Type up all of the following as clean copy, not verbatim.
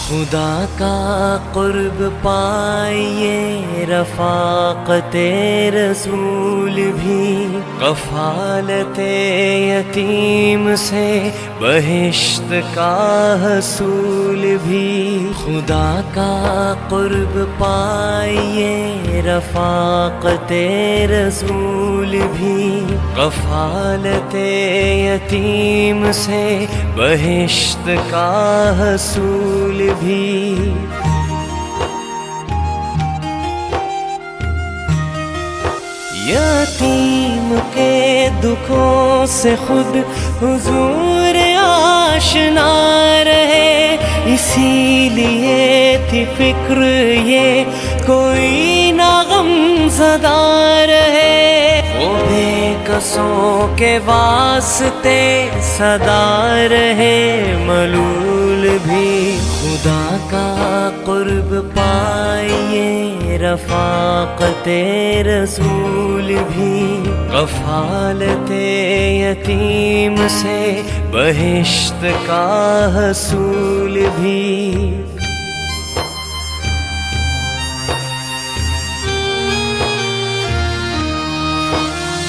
خدا کا قرب پائیے رفاقت رسول بھی، کفالت یتیم سے بہشت کا حصول بھی۔ خدا کا قرب پائیے رفاقت رسول بھی، کفالت یتیم سے بہشت کا حصول بھی۔ یتیم کے دکھوں سے خود حضور آشنا رہے، اسی لیے تھی فکر یہ کوئی نہ غم زدہ رہے۔ وہ بے کسوں کے واسطے صدا رہے ملول بھی۔ خدا کا قرب پائیے رفاقت رسول بھی، کفالت یتیم سے بہشت کا حصول بھی۔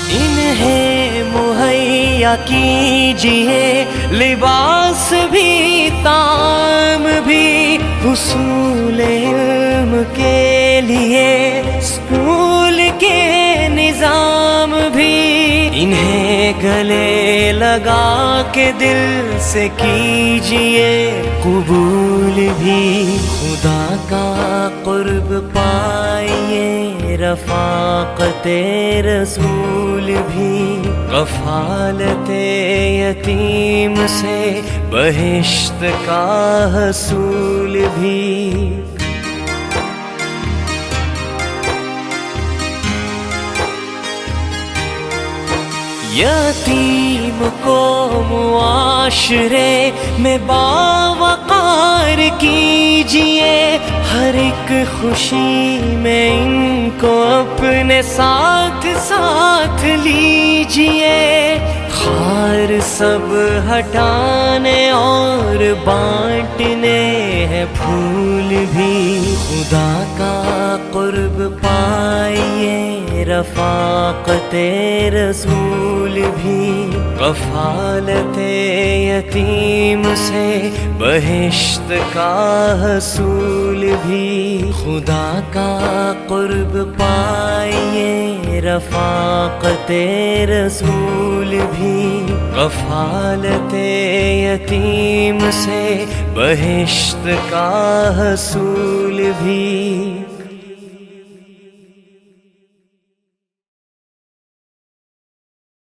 انہیں مہیا کیجیے لباس بھی، طعام بھی، حصول علم کے لیے اسکول کے نظام بھی۔ انہیں گلے لگا کے دل سے کیجیے قبول بھی۔ خدا کا قرب پائیے رفاقت رسول بھی، کفالت یتیم سے بہشت کا حصول بھی۔ یتیم کو معاشرے میں باوقار کیجیے، ہر ایک خوشی میں ان کو اپنے ساتھ ساتھ لیجیے۔ خار سب ہٹانے اور بانٹنے ہیں پھول بھی۔ خدا کا قرب پائیے رفاقت رسول بھی، کفالت یتیم سے بہشت کا حصول بھی۔ خدا کا قرب پائیے رفاقت رسول بھی، کفالت یتیم سے بہشت کا حصول بھی۔